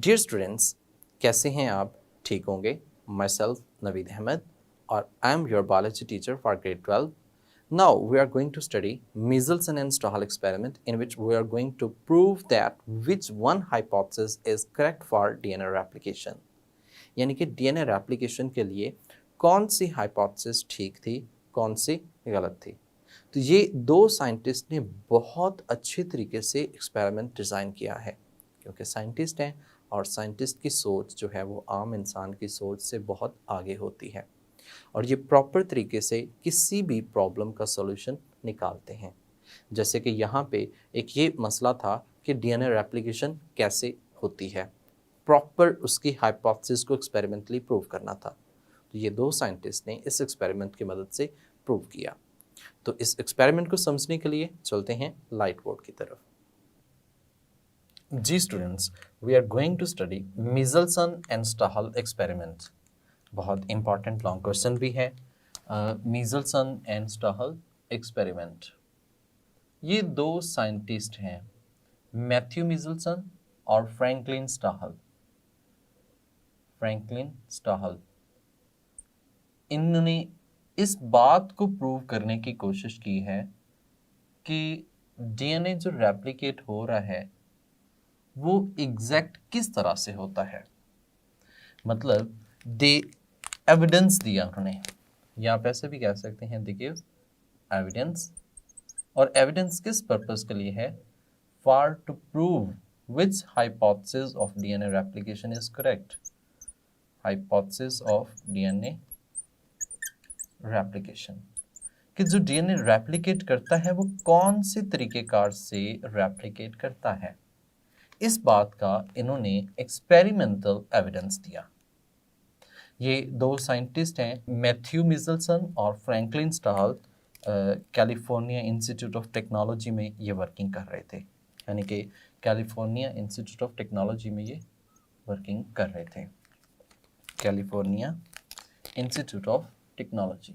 Dear students, कैसे हैं आप? ठीक होंगे। माई सेल्फ नवीद अहमद और I am your biology teacher for grade 12. Now we are going to study Michelson and Stahl experiment in which we are going to prove that which one hypothesis is correct for DNA replication. यानी कि DNA replication के लिए कौन सी hypothesis ठीक थी, कौन सी गलत थी. तो ये दो साइंटिस्ट ने बहुत अच्छे तरीके से एक्सपेरिमेंट डिज़ाइन किया है, क्योंकि साइंटिस्ट हैं और साइंटिस्ट की सोच जो है वो आम इंसान की सोच से बहुत आगे होती है और ये प्रॉपर तरीके से किसी भी प्रॉब्लम का सॉल्यूशन निकालते हैं. जैसे कि यहाँ पे एक ये मसला था कि डीएनए रेप्लिकेशन कैसे होती है, प्रॉपर उसकी हाइपोथेसिस को एक्सपेरिमेंटली प्रूव करना था. तो ये दो साइंटिस्ट ने इस एक्सपेरिमेंट की मदद से प्रूव किया. तो इस एक्सपेरिमेंट को समझने के लिए चलते हैं लाइट बोर्ड की तरफ. जी students, we are going to study Michelson and Stahl experiment. बहुत इंपॉर्टेंट लॉन्ग क्वेश्चन भी है. Michelson and Stahl experiment. ये दो साइंटिस्ट हैं, मैथ्यू मिचेल्सन और फ्रैंकलिन स्टाहल. इन्होंने इस बात को प्रूव करने की कोशिश की है कि डीएनए जो रेप्लिकेट हो रहा है वो एग्जैक्ट किस तरह से होता है. मतलब दे एविडेंस दिया उन्होंने, या आप ऐसे भी कह सकते हैं दे गिव एविडेंस. और एविडेंस किस पर्पस के लिए है? For to prove which hypothesis of DNA replication is correct. Hypothesis of DNA replication, कि जो डीएनए रेप्लिकेट करता है वो कौन से तरीकेकार से रेप्लिकेट करता है. इस बात का इन्होंने एक्सपेरिमेंटल एविडेंस दिया. ये दो साइंटिस्ट हैं, मैथ्यू मिचेल्सन और Franklin Stahl. California Institute of Technology में ये वर्किंग कर रहे थे. यानी कि कैलिफोर्निया इंस्टीट्यूट ऑफ टेक्नोलॉजी में ये वर्किंग कर रहे थे. कैलिफोर्निया इंस्टीट्यूट ऑफ टेक्नोलॉजी,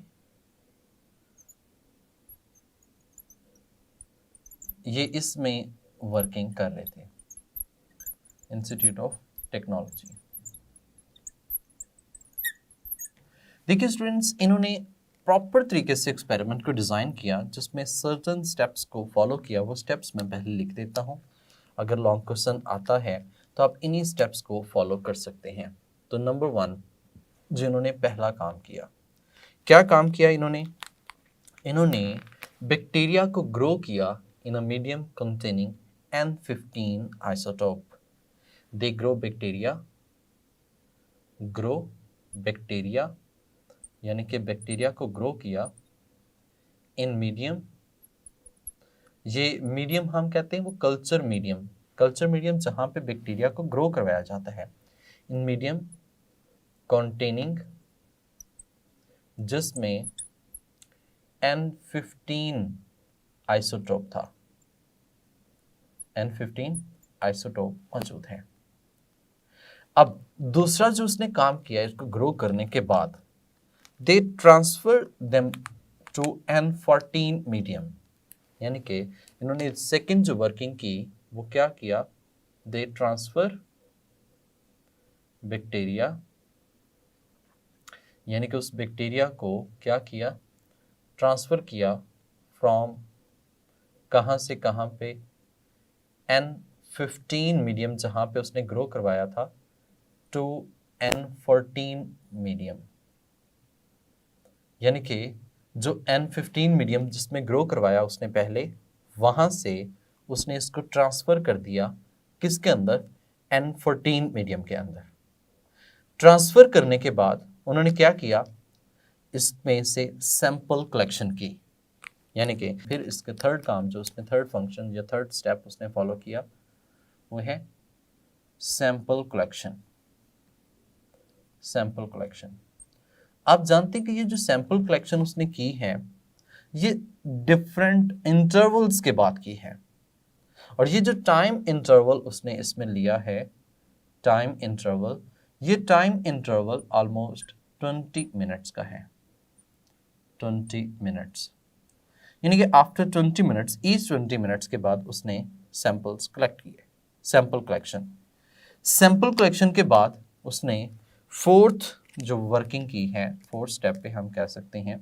ये इसमें वर्किंग कर रहे थे. Institute of technology. देखिए स्टूडेंट्स, इन्होंने प्रॉपर तरीके से एक्सपेरिमेंट को डिज़ाइन किया जिसमें सर्टन स्टेप्स को फॉलो किया. वो स्टेप्स मैं पहले लिख देता हूँ. अगर लॉन्ग क्वेश्चन आता है तो आप इन्हीं स्टेप्स को फॉलो कर सकते हैं. तो नंबर 1, जो इन्होंने पहला काम किया, क्या काम किया इन्होंने बैक्टीरिया को ग्रो किया in a medium containing N15 isotope. They grow bacteria यानी कि बैक्टीरिया को ग्रो किया इन मीडियम. ये मीडियम हम कहते हैं वो कल्चर मीडियम जहाँ पे बैक्टीरिया को ग्रो करवाया जाता है. इन मीडियम कंटेनिंग, जिसमें N15 आइसोटोप था. N15 आइसोटोप मौजूद है. अब दूसरा जो उसने काम किया इसको ग्रो करने के बाद, they transfer them to N14 medium. यानी कि इन्होंने सेकंड जो वर्किंग की वो क्या किया, दे ट्रांसफर बैक्टीरिया, यानी कि उस बैक्टीरिया को क्या किया, ट्रांसफ़र किया फ्रॉम कहाँ से कहाँ पे, N15 मीडियम जहाँ पे उसने ग्रो करवाया था, टू N14 मीडियम. यानी कि जो N15 मीडियम जिसमें ग्रो करवाया उसने पहले, वहाँ से उसने इसको ट्रांसफ़र कर दिया किसके अंदर, N14 मीडियम के अंदर. ट्रांसफ़र करने के बाद उन्होंने क्या किया, इसमें से सैंपल कलेक्शन की. यानी कि फिर इसके थर्ड काम जो उसने थर्ड फंक्शन या थर्ड स्टेप उसने फॉलो किया वो है सैंपल कलेक्शन. आप जानते हैं कि ये जो सैंपल कलेक्शन उसने की है ये डिफरेंट इंटरवल्स के बाद की है. और ये जो टाइम इंटरवल उसने इसमें लिया है, ये टाइम इंटरवल ऑलमोस्ट 20 मिनट्स का है. 20 मिनट्स, यानी कि आफ्टर 20 मिनट्स, ईच 20 मिनट्स के बाद उसने सैंपल्स कलेक्ट किए. Sample collection. सैंपल कलेक्शन के बाद उसने फोर्थ जो वर्किंग की है, फोर्थ स्टेप पे हम कह सकते हैं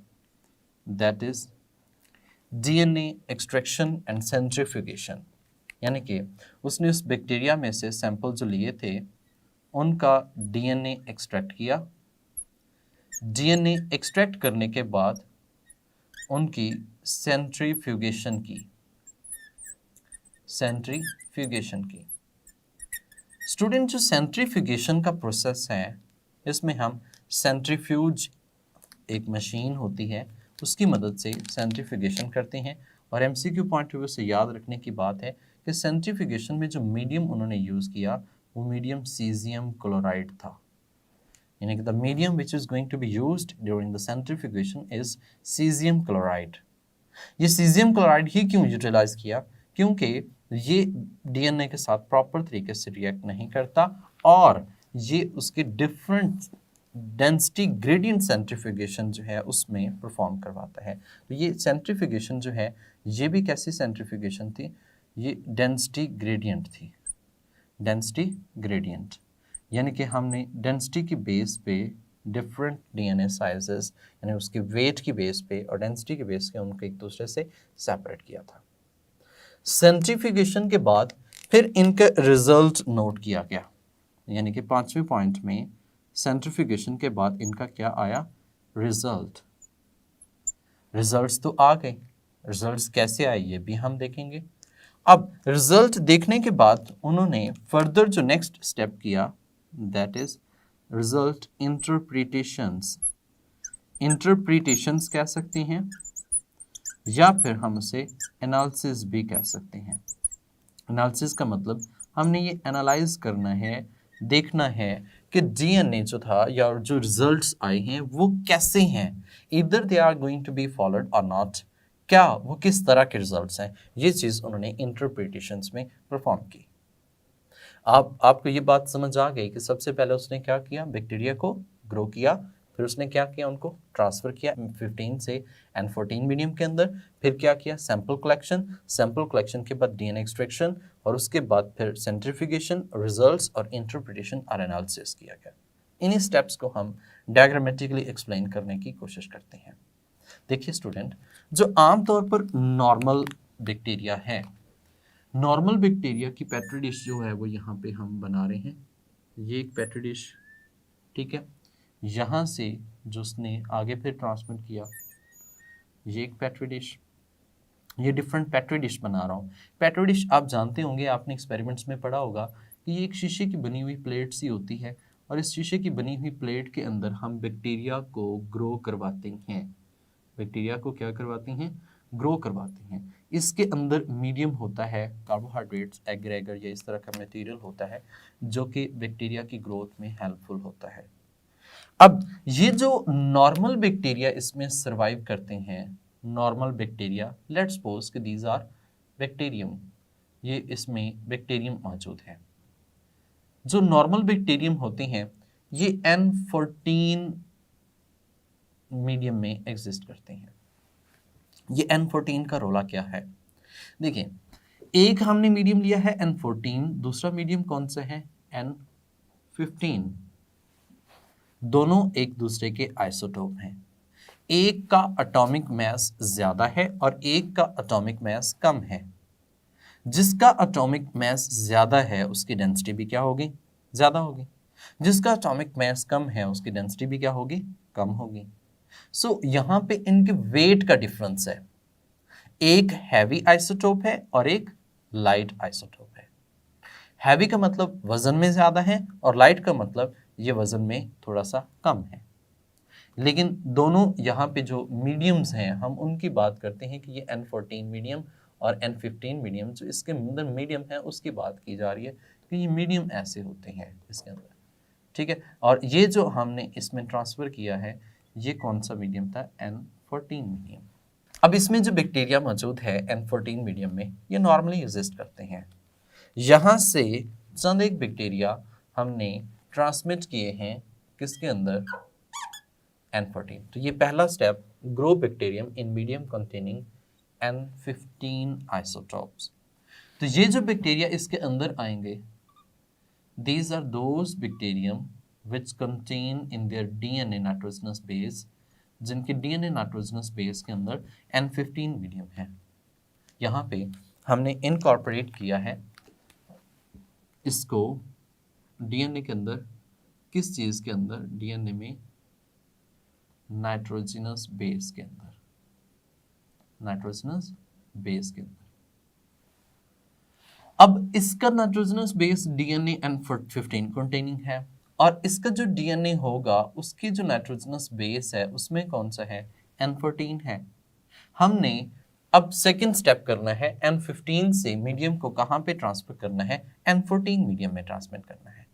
that is DNA extraction and centrifugation, यानी कि उसने उस बैक्टीरिया में से सैंपल जो लिए थे उनका डीएनए एक्सट्रैक्ट किया। डीएनए एक्सट्रैक्ट करने के बाद उनकी सेंट्रीफ्यूगेशन की। सेंट्रीफ्यूगेशन की स्टूडेंट, जो सेंट्रीफ्यूगेशन का प्रोसेस है इसमें हम सेंट्रीफ्यूज एक मशीन होती है उसकी मदद से सेंट्रीफ्यूगेशन करते हैं। और एमसीक्यू पॉइंट ऑफ व्यू से याद रखने की बात है कि सेंट्रीफ्यूगेशन में जो मीडियम उन्होंने यूज़ किया वो मीडियम सीजियम क्लोराइड था, यानी कि the medium which is going to be used during the centrifugation is caesium chloride. ये सीजियम क्लोराइड ही क्यों यूटिलाइज किया? क्योंकि ये डीएनए के साथ प्रॉपर तरीके से रिएक्ट नहीं करता और ये उसके डिफरेंट डेंसिटी ग्रेडियंट सेंट्रीफ्यूगेशन जो है उसमें परफॉर्म करवाता है। तो ये सेंट्रीफ्यूगेशन जो है ये भी कैसी सेंट्रीफ्यूगेशन थी? ये डेंसिटी ग्रेडियंट थी। डेंसिटी ग्रेडियंट यानी कि हमने डेंसिटी की बेस पे डिफरेंट डीएनए साइजेस यानी उसके वेट की बेस पे और डेंसिटी की बेस पे उनको एक दूसरे से सेपरेट किया था। सेंट्रीफ्यूगेशन के बाद फिर इनका रिजल्ट नोट किया गया, यानी कि 5वें पॉइंट में सेंट्रीफ्यूगेशन के बाद इनका क्या आया? रिजल्ट। रिजल्ट्स तो आ गए, रिजल्ट्स कैसे आए ये भी हम देखेंगे। अब रिजल्ट देखने के बाद उन्होंने फर्दर जो नेक्स्ट स्टेप किया that is result interpretations. Interpretations कह सकते हैं या फिर हम उसे एनालिसिस भी कह सकते हैं। एनालिसिस का मतलब हमने ये एनालाइज करना है, देखना है कि डीएनए जो था या जो रिजल्ट्स आए हैं वो कैसे हैं, इधर they are going to be followed और नॉट, क्या वो किस तरह के रिजल्ट्स हैं, ये चीज़ उन्होंने इंटरप्रिटेशंस में परफॉर्म की। आपको ये बात समझ आ गई कि सबसे पहले उसने क्या किया? बैक्टीरिया को ग्रो किया, फिर उसने क्या किया? उनको ट्रांसफ़र किया M15 से N14 मीडियम के अंदर, फिर क्या किया? सैंपल कलेक्शन, सैंपल कलेक्शन के बाद डीएनए एक्सट्रैक्शन और उसके बाद फिर सेंट्रीफ्यूगेशन, रिजल्ट्स और इंटरप्रिटेशन और एनालिसिस किया गया। इन्हीं स्टेप्स को हम डायग्रामेटिकली एक्सप्लेन करने की कोशिश करते हैं। देखिए स्टूडेंट, जो आमतौर पर नॉर्मल बैक्टीरिया है, नॉर्मल बैक्टीरिया की पेट्री डिश जो है वो यहाँ पे हम बना रहे हैं। ये एक पेट्री डिश, ठीक है, यहाँ से जो उसने आगे फिर ट्रांसमिट किया ये एक पेट्री डिश, ये डिफरेंट पेट्री डिश बना रहा हूँ। पेट्री डिश आप जानते होंगे, आपने एक्सपेरिमेंट्स में पढ़ा होगा कि ये एक शीशे की बनी हुई प्लेट सी होती है और इस शीशे की बनी हुई प्लेट के अंदर हम बैक्टीरिया को ग्रो करवाते हैं। बैक्टीरिया को क्या करवाते हैं? ग्रो करवाते हैं। इसके अंदर मीडियम होता है, कार्बोहाइड्रेट्स, एग्रेगर या इस तरह का मटेरियल होता है जो कि बैक्टीरिया की ग्रोथ में हेल्पफुल होता है। अब ये जो नॉर्मल बैक्टीरिया इसमें सरवाइव करते हैं, नॉर्मल बैक्टीरिया, लेट्स सपोज कि दीज आर बैक्टीरियम, ये इसमें बैक्टीरियम मौजूद है। जो नॉर्मल बैक्टीरियम होते हैं ये N14 मीडियम में एग्जिस्ट करते हैं। ये N14 का रोला क्या है? देखिए, एक हमने मीडियम लिया है N14, दूसरा मीडियम कौन सा है? N15। दोनों एक दूसरे के आइसोटोप हैं। एक का एटॉमिक मास ज्यादा है और एक का एटॉमिक मास कम है। जिसका एटॉमिक मास ज्यादा है उसकी डेंसिटी भी क्या होगी? ज्यादा होगी। जिसका एटॉमिक मास कम है उसकी डेंसिटी भी क्या होगी? कम होगी। सो यहाँ पे इनके वेट का डिफरेंस है, एक हैवी आइसोटोप है और एक लाइट आइसोटोप है। हैवी का मतलब वजन में ज्यादा है और लाइट का मतलब ये वजन में थोड़ा सा कम है। लेकिन दोनों यहाँ पे जो मीडियम्स हैं हम उनकी बात करते हैं कि ये N14 मीडियम और N15 मीडियम, जो इसके अंदर मीडियम है उसकी बात की जा रही है कि ये मीडियम ऐसे होते हैं इसके अंदर, ठीक है। और ये जो हमने इसमें ट्रांसफ़र किया है ये कौन सा मीडियम था? N14 medium. अब इसमें जो बैक्टीरिया मौजूद है N14 मीडियम में ये नॉर्मली एग्जिस्ट करते हैं। यहाँ से चंद एक बैक्टीरिया हमने ट्रांसमिट किए हैं किसके अंदर? N14। तो ये पहला step, grow bacterium in medium containing N15 isotopes. तो ये जो बैक्टीरिया इसके अंदर आएंगे these are those bacterium which contain in their DNA nitrogenous base, जिनके DNA nitrogenous base के अंदर N15 मीडियम है। यहाँ पे हमने इनकॉर्पोरेट किया है इसको DNA के अंदर, किस चीज़ के अंदर? DNA में नाइट्रोजनस बेस के अंदर, नाइट्रोजनस बेस के अंदर। अब इसका nitrogenous base DNA N15 containing है, और इसका जो DNA होगा उसकी जो नाइट्रोजनस बेस है उसमें कौन सा है? N14 है। हमने अब सेकेंड स्टेप करना है, N15 से मीडियम को कहाँ पे ट्रांसफर करना है? N14 मीडियम में ट्रांसमिट करना है।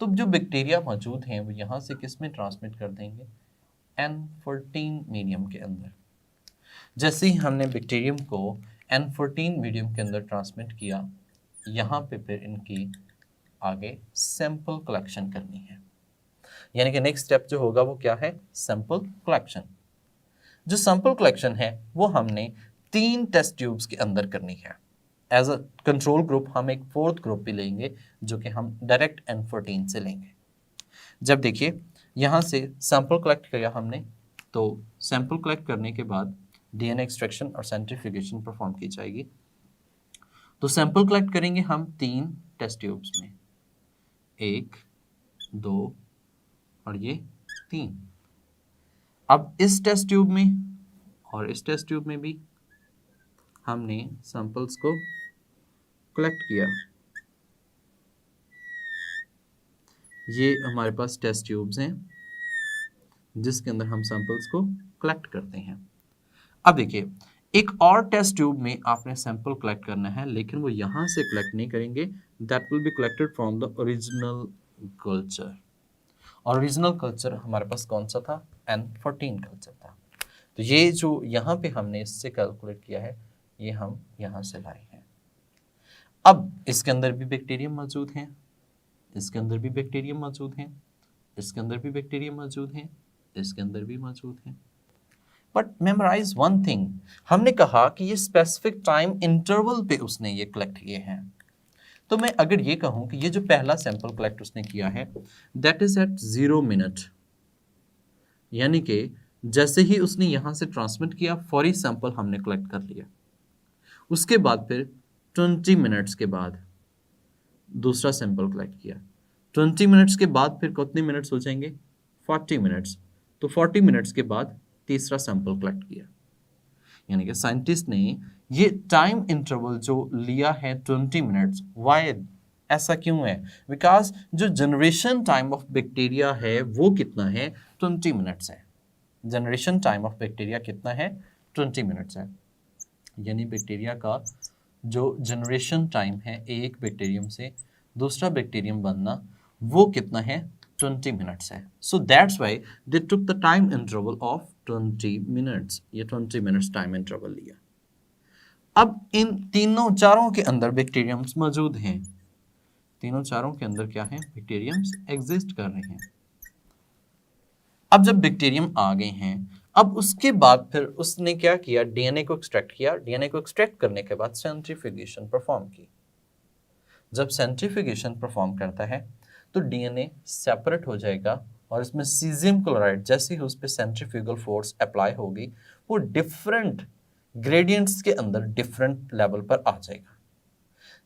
तो जो बैक्टीरिया मौजूद हैं वो यहाँ से किस में ट्रांसमिट कर देंगे? N14 मीडियम के अंदर। जैसे ही हमने बैक्टीरियम को N14 मीडियम के अंदर ट्रांसमिट किया, यहाँ पे फिर इनकी आगे सैंपल कलेक्शन करनी है। यानी कि नेक्स्ट स्टेप जो होगा वो क्या है? Sample collection. जो सैंपल कलेक्शन है वो हमने 3 टेस्ट ट्यूब्स के अंदर करनी है। एज अ कंट्रोल ग्रुप हम एक फोर्थ ग्रुप भी लेंगे जो कि हम डायरेक्ट N14 से लेंगे। जब देखिए यहाँ से सैंपल कलेक्ट किया हमने, तो सैंपल कलेक्ट करने के बाद DNA एक्सट्रैक्शन और सेंट्रीफ्यूगेशन परफॉर्म की जाएगी। तो सैंपल कलेक्ट करेंगे हम 3 टेस्ट ट्यूब्स में, 1, 2 और ये 3। अब इस टेस्ट ट्यूब में और इस टेस्ट ट्यूब में भी हमने सैंपल्स को कलेक्ट किया। ये हमारे पास टेस्ट ट्यूब्स हैं जिसके अंदर हम सैंपल्स को कलेक्ट करते हैं। अब देखिए एक और टेस्ट ट्यूब में आपने सैंपल कलेक्ट करना है, लेकिन वो यहाँ से कलेक्ट नहीं करेंगे। That will be collected from the original culture. और ओरिजिनल कल्चर हमारे पास कौन सा था? N14 कल्चर था। तो ये जो यहाँ पे हमने इससे कैलकुलेट किया है ये हम यहाँ से लाए हैं। अब इसके अंदर भी बैक्टीरियम मौजूद हैं, इसके अंदर भी बैक्टीरियम मौजूद हैं, इसके अंदर भी बैक्टीरियम मौजूद हैं, इसके अंदर भी मौजूद हैं। बट मेमोराइज वन थिंग, हमने कहा कि ये स्पेसिफिक टाइम इंटरवल पे उसने ये कलेक्ट किए हैं। तो मैं अगर ये कहूँ कि ये जो पहला सैंपल कलेक्ट उसने किया है दैट इज एट 0 मिनट, यानी कि जैसे ही उसने यहाँ से ट्रांसमिट किया फौरी सैंपल हमने कलेक्ट कर लिया। उसके बाद फिर 20 मिनट्स के बाद दूसरा सैंपल कलेक्ट किया। 20 मिनट्स के बाद फिर कितने मिनट्स हो जाएंगे? 40 मिनट्स। तो 40 मिनट्स के बाद तीसरा सैंपल कलेक्ट किया। यानी कि साइंटिस्ट ने ये टाइम इंटरवल जो लिया है 20 मिनट्स, वाई, ऐसा क्यों है? बिकॉज जो जनरेशन टाइम ऑफ बैक्टीरिया है वो कितना है? 20 मिनट्स है। जनरेशन टाइम ऑफ बैक्टीरिया कितना है? 20 मिनट्स है। यानी बैक्टीरिया का जो जनरेशन टाइम है एक बैक्टीरियम से दूसरा बैक्टीरियम बनना वो कितना है? 20 मिनट्स है। So that's why they took the time interval of 20 minutes. ये 20 मिनट्स टाइम इंटरवल लिया। अब इन तीनों चारों के अंदर बैक्टीरियम्स मौजूद हैं। तीनों चारों के अंदर क्या है? बैक्टीरियम्स एग्जिस्ट कर रहे हैं। अब जब बैक्टीरियम आ गए हैं, अब उसके बाद फिर उसने क्या किया? डीएनए को एक्सट्रैक्ट किया। डीएनए को एक्सट्रैक्ट करने के बाद सेंट्रीफ्यूगेशन परफॉर्म की। जब सेंट्रीफ्यूगेशन परफॉर्म करता है तो डीएनए सेपरेट हो जाएगा और इसमें सीजियम क्लोराइड जैसे ही उस पर सेंट्रीफ्यूगल फोर्स अप्लाई होगी वो डिफरेंट ग्रेडियंट्स के अंदर डिफरेंट लेवल पर आ जाएगा।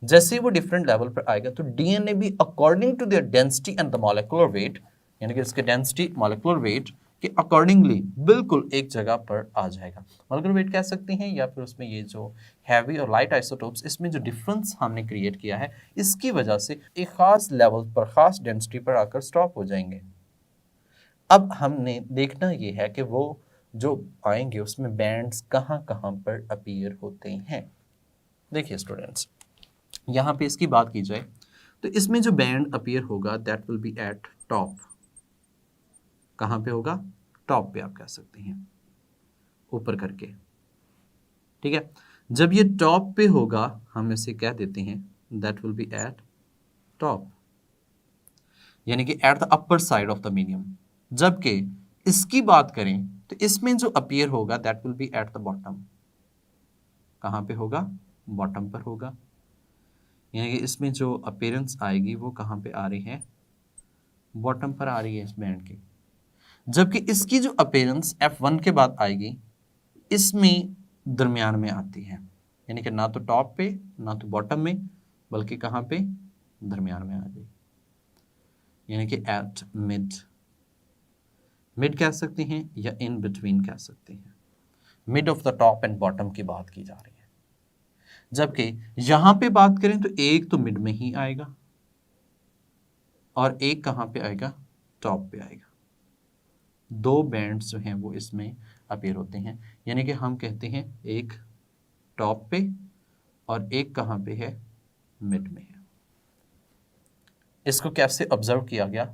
जैसे ही वो डिफरेंट लेवल पर आएगा तो डीएनए भी according to their density and the molecular weight, यानी कि इसके डेंसिटी मॉलिक्यूलर वेट के अकॉर्डिंगली बिल्कुल एक जगह पर आ जाएगा। मॉलिक्यूलर वेट कह सकते हैं या फिर उसमें ये जो हैवी और लाइट आइसोटोप्स, इसमें जो डिफरेंस हमने क्रिएट किया है इसकी वजह से एक खास लेवल पर खास डेंसिटी पर आकर स्टॉप हो जाएंगे। अब हमने देखना ये है कि वो जो आएंगे उसमें बैंड्स कहाँ कहाँ पर अपीयर होते हैं। देखिए स्टूडेंट्स, यहाँ पे इसकी बात की जाए तो इसमें जो बैंड अपीयर होगा that will be eight top. कहाँ पे होगा? टॉप पे आप कह सकते हैं, ऊपर करके, ठीक है। जब ये टॉप पे होगा हम इसे कह देते हैं that will be eight top, यानी कि at the upper side of the medium. जबकि इसकी बात करें तो इसमें जो अपीयर होगा that will be eight the bottom. कहाँ पे होगा? बॉटम पर होगा। यानी कि इसमें जो अपीयरेंस आएगी वो कहाँ पे आ रही है, बॉटम पर आ रही है इस बैंड की, जबकि इसकी जो अपीयरेंस F1 के बाद आएगी इसमें दरमियान में आती है, यानी कि ना तो टॉप पे ना तो बॉटम में, बल्कि कहाँ पे, दरमियान में आ गई, यानी कि एट मिड, मिड कह सकते हैं या इन बिटवीन कह सकते हैं, mid of the top and bottom की बात की जा रही है। जबकि यहां पे बात करें तो एक तो मिड में ही आएगा और एक कहां पे आएगा, टॉप पे आएगा। दो बैंड्स जो हैं वो इसमें अपीयर होते हैं, यानी कि हम कहते हैं एक टॉप पे और एक कहां पे है, मिड में है। इसको कैसे ऑब्जर्व किया गया,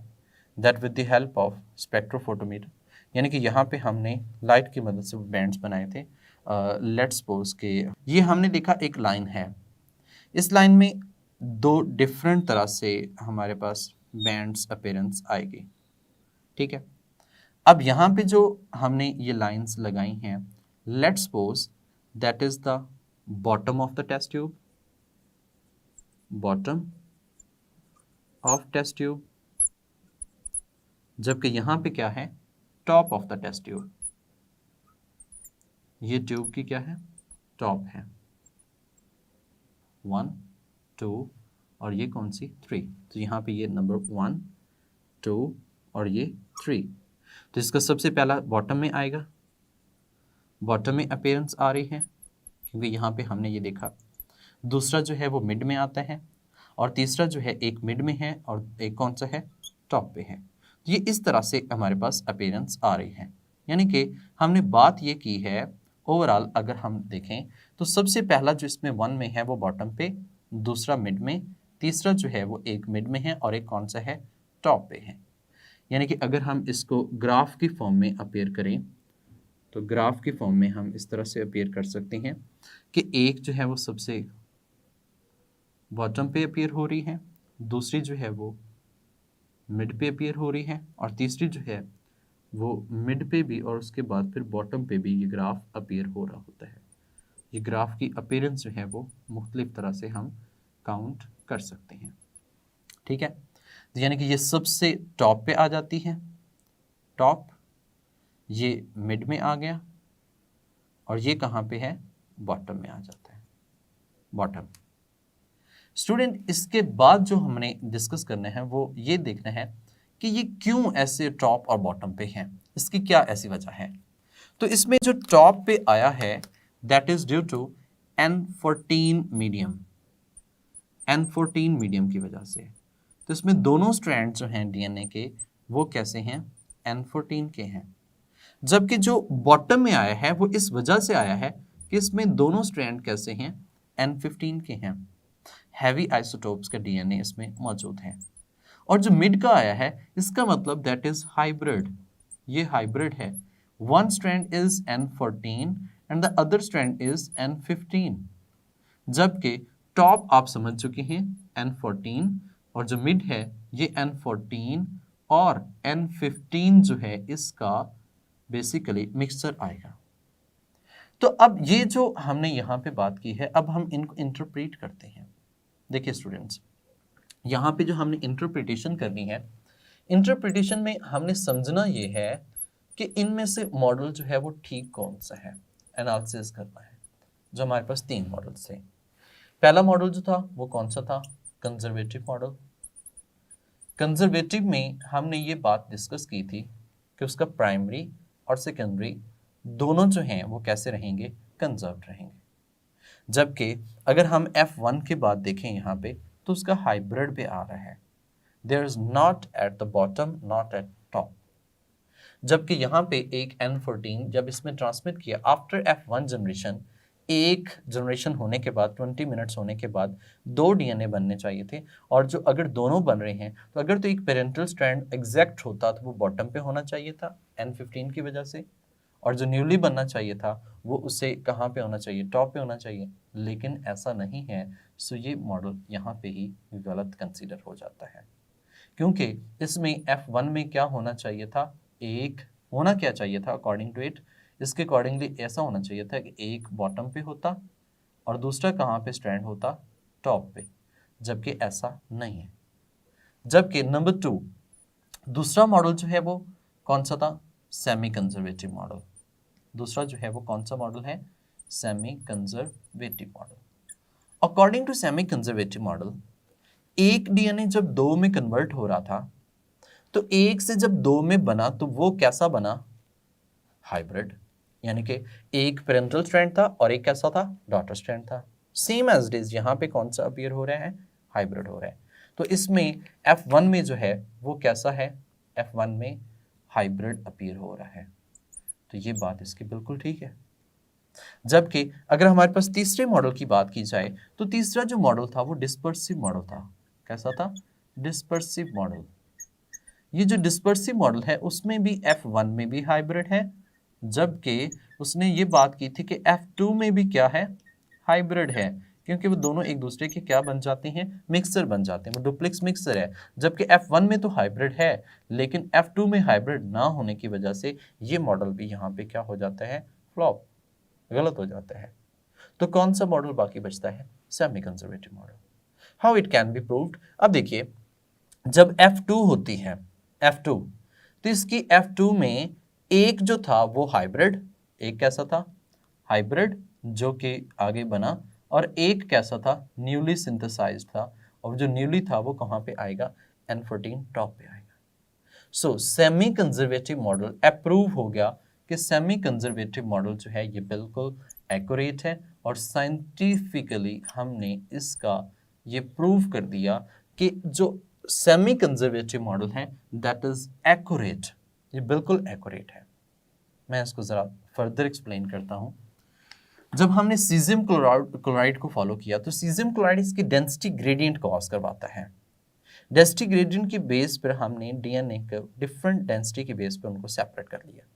that with the help of spectrophotometer, यानी कि यहाँ पे हमने लाइट की मदद से बैंड्स बनाए थे। लेट्स सपोज के ये हमने देखा एक लाइन है, इस लाइन में दो डिफरेंट तरह से हमारे पास बैंड्स अपीयरेंस आएगी, ठीक है। अब यहाँ पे जो हमने ये लाइंस लगाई हैं, let's suppose that is the bottom of the test tube, bottom of test tube, जबकि यहां पे क्या है, top of the test tube, ये ट्यूब की क्या है, टॉप है, 1 2 और ये कौन सी, 3, तो यहाँ पे ये नंबर 1 2 और ये 3, तो इसका सबसे पहला बॉटम में आएगा, बॉटम में अपीयरेंस आ रही है क्योंकि यहाँ पे हमने ये देखा। दूसरा जो है वो मिड में आता है और तीसरा जो है एक मिड में है और एक कौन सा है, टॉप पे है। ये इस तरह से हमारे पास अपीयरेंस आ रही है, यानी कि हमने बात ये की है ओवरऑल अगर हम देखें तो सबसे पहला जो इसमें 1 में है वो बॉटम पे, दूसरा मिड में, तीसरा जो है वो एक मिड में है और एक कौन सा है, टॉप पे है। यानी कि अगर हम इसको ग्राफ की फॉर्म में अपीयर करें तो ग्राफ की फॉर्म में हम इस तरह से अपीयर कर सकते हैं कि एक जो है वो सबसे बॉटम पे अपीयर हो रही है, दूसरी जो है वो मिड पे अपीयर हो रही है और तीसरी जो है वो मिड पे भी और उसके बाद फिर बॉटम पे भी ये ग्राफ अपीयर हो रहा होता है। ये ग्राफ की अपीयरेंस जो है वो मुख्तलिफ तरह से हम काउंट कर सकते हैं, ठीक है। तो यानी कि ये सबसे टॉप पे आ जाती है, टॉप, ये मिड में आ गया और ये कहाँ पे है, बॉटम में आ जाता है, बॉटम। स्टूडेंट इसके बाद जो हमने डिस्कस करना है वो ये देखना है कि ये क्यों ऐसे टॉप और बॉटम पे हैं, इसकी क्या ऐसी वजह है। तो इसमें जो टॉप पे आया है that is due to N14 medium, N14 medium की वजह से। तो इसमें दोनों स्ट्रैंड जो हैं डीएनए के वो कैसे हैं, N14 के हैं। जबकि जो बॉटम में आया है वो इस वजह से आया है कि इसमें दोनों स्ट्रैंड कैसे हैं, N15 के हैं, हैवी आइसोटोप्स का डीएनए इसमें मौजूद है। और जो मिड का आया है इसका मतलब दैट इज हाइब्रिड, ये हाइब्रिड है, one strand is N14 and the other strand is N15। जबकि टॉप आप समझ चुके हैं N14 और जो मिड है ये N14 और N15 जो है इसका बेसिकली मिक्सचर आएगा। तो अब ये जो हमने यहाँ पे बात की है अब हम इनको इंटरप्रेट करते हैं। देखिए स्टूडेंट्स, यहाँ पे जो हमने इंटरप्रिटेशन करनी है, इंटरप्रिटेशन में हमने समझना ये है कि इनमें से मॉडल जो है वो ठीक कौन सा है, एनालिसिस करना है। जो हमारे पास 3 मॉडल्स थे, पहला मॉडल जो था वो कौन सा था, कंजर्वेटिव मॉडल। कंजर्वेटिव में हमने ये बात डिस्कस की थी कि उसका प्राइमरी और सेकेंडरी दोनों जो हैं वो कैसे रहेंगे, कंजर्व रहेंगे। जबकि अगर हम F1 के बाद देखें यहाँ पे तो उसका हाइब्रिड पे आ रहा है, there is not at the bottom not at top. जबकि यहाँ पे एक N14 जब इसमें ट्रांसमिट किया आफ्टर F1 जनरेशन, एक जनरेशन होने के बाद 20 मिनट्स होने के बाद 2 डीएनए बनने चाहिए थे और जो अगर दोनों बन रहे हैं तो अगर तो एक पेरेंटल स्ट्रैंड एग्जैक्ट होता तो वो बॉटम पे होना चाहिए था N15 की वजह से, और जो न्यूली बनना चाहिए था वो उसे कहाँ पे होना चाहिए, टॉप पे होना चाहिए, लेकिन ऐसा नहीं है। सो ये मॉडल यहाँ पे ही गलत कंसीडर हो जाता है क्योंकि इसमें F1 में क्या होना चाहिए था, एक होना क्या चाहिए था अकॉर्डिंग टू इट, इसके अकॉर्डिंगली ऐसा होना चाहिए था कि एक बॉटम पे होता और दूसरा कहाँ पे स्ट्रैंड होता, टॉप पे। जबकि ऐसा नहीं है। जबकि नंबर 2 दूसरा मॉडल जो है वो कौन सा था? Semi conservative model. दूसरा जो है वो कौन सा मॉडल है? Semi conservative model. According to semi conservative model, एक डीएनए जब 2 में कन्वर्ट हो रहा था तो एक से जब 2 में बना तो वो कैसा बना? हाइब्रिड। यानी कि एक पेरेंटल स्ट्रैंड था और एक कैसा था? डॉटर स्ट्रैंड था। सेम एज इट इज यहां पे कौन सा अपीयर हो रहा है? हाइब्रिड हो रहा है। तो इसमें F1 में जो है वो कैसा है? F1 में हाइब्रिड अपीयर हो रहा है। तो ये बात इसकी बिल्कुल ठीक है। जबकि अगर हमारे पास तीसरे मॉडल की बात की जाए तो तीसरा जो मॉडल था वो डिस्पर्सिव मॉडल था। कैसा था? Dispersive model. ये जो डिस्पर्सिव मॉडल है उसमें भी F1 में भी हाइब्रिड है, जबकि उसने ये बात की थी कि F2 में भी क्या है? हाइब्रिड है, क्योंकि वो दोनों एक दूसरे के क्या बन जाते हैं? मिक्सर बन जाते हैं, वो डुप्लेक्स मिक्सर है। जबकि F1 में तो हाइब्रिड है लेकिन F2 में हाइब्रिड ना होने की वजह से ये मॉडल भी यहाँ पे क्या हो जाता है? फ्लॉप, गलत हो जाता है। तो कौन सा मॉडल बाकी बचता है? Semi conservative model. How it can be proved? अब देखिए, जब F2 होती है, F2, तो इसकी F2 में एक जो था वो हाइब्रिड, एक कैसा था? हाइब्रिड जो कि आगे बना, और एक कैसा था? न्यूली सिंथेसाइज्ड था, और जो न्यूली था वो कहाँ पे आएगा? N14 टॉप पे आएगा। सो सेमी कंजर्वेटिव मॉडल अप्रूव हो गया कि सेमी कंजर्वेटिव मॉडल जो है ये बिल्कुल एक्यूरेट है, और साइंटिफिकली हमने इसका ये प्रूव कर दिया कि जो सेमी कंजर्वेटिव मॉडल है दैट इज एक्यूरेट, ये बिल्कुल एक्यूरेट है। मैं इसको ज़रा फर्दर एक्सप्लेन करता हूँ। जब हमने सीजियम क्लोराइड को फॉलो किया तो सीजियम क्लोराइड इसकी डेंसिटी ग्रेडियंट कॉज करवाता है। डेंसिटी ग्रेडियंट की बेस पर हमने डीएनए को डिफरेंट डेंसिटी की बेस पर उनको सेपरेट कर लिया।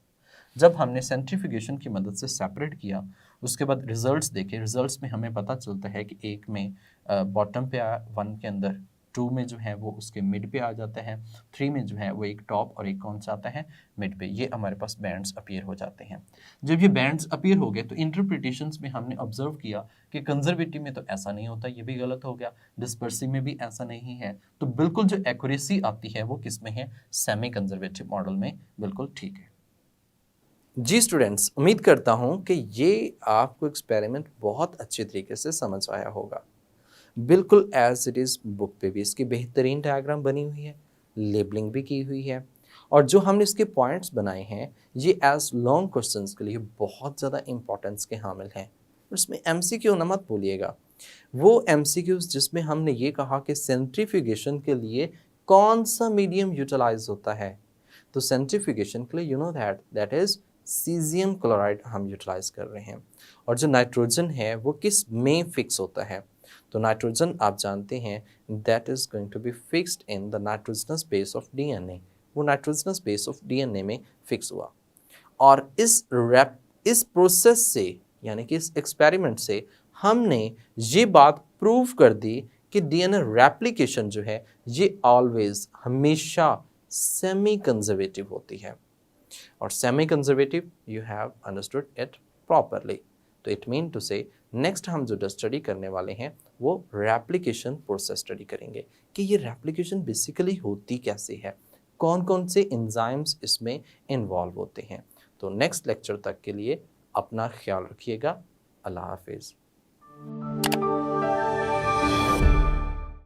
जब हमने सेंट्रीफ्यूगेशन की मदद से सेपरेट किया, उसके बाद रिजल्ट्स देखे, रिजल्ट्स में हमें पता चलता है कि एक में बॉटम पे 1 के अंदर, 2 में जो है वो उसके मिड पे आ जाता है, 3 में जो है वो एक टॉप और एक कौन सा आता है? मिड पे। ये हमारे पास बैंड्स अपीयर हो जाते हैं। जब ये बैंड्स अपीयर हो गए तो इंटरप्रिटेशंस में हमने ऑब्जर्व किया कि कंजर्वेटिव में तो ऐसा नहीं होता, ये भी गलत हो गया, डिस्पर्सिव में भी ऐसा नहीं है। तो बिल्कुल जो एक्यूरेसी आती है वो किस में है? सेमी कंजर्वेटिव मॉडल में बिल्कुल ठीक है। जी स्टूडेंट्स, उम्मीद करता हूं कि ये आपको एक्सपेरिमेंट बहुत अच्छे तरीके से समझ आया होगा। बिल्कुल एज इट इज़ बुक पे भी इसकी बेहतरीन डायग्राम बनी हुई है, लेबलिंग भी की हुई है, और जो हमने इसके पॉइंट्स बनाए हैं ये एज लॉन्ग क्वेश्चंस के लिए बहुत ज़्यादा इंपॉर्टेंस के हामिल हैं। उसमें MCQ ना मत भूलिएगा, वो MCQs जिसमें हमने ये कहा कि सेंट्रीफ्यूगेशन के लिए कौन सा मीडियम यूटिलाइज होता है। तो सेंट्रीफ्यूगेशन के लिए you know that is caesium chloride हम यूटिलाइज कर रहे हैं। और जो नाइट्रोजन है वो किस में फिक्स होता है? तो नाइट्रोजन आप जानते हैं that is going to be fixed in the nitrogenous base of DNA. वो नाइट्रोजनस बेस ऑफ डीएनए में फिक्स हुआ, और इस प्रोसेस से, यानी कि इस एक्सपेरिमेंट से हमने ये बात प्रूव कर दी कि डीएनए रेप्लिकेशन जो है ये ऑलवेज, हमेशा सेमी कंजर्वेटिव होती है। और semi conservative you have understood it properly. तो इट मीन टू से नेक्स्ट हम जो स्टडी करने वाले हैं वो रेप्लिकेशन प्रोसेस स्टडी करेंगे कि ये रेप्लिकेशन बेसिकली होती कैसे है, कौन कौन से एंजाइम्स इसमें इन्वॉल्व होते हैं। तो नेक्स्ट लेक्चर तक के लिए अपना ख्याल रखिएगा। अल्लाह हाफिज़।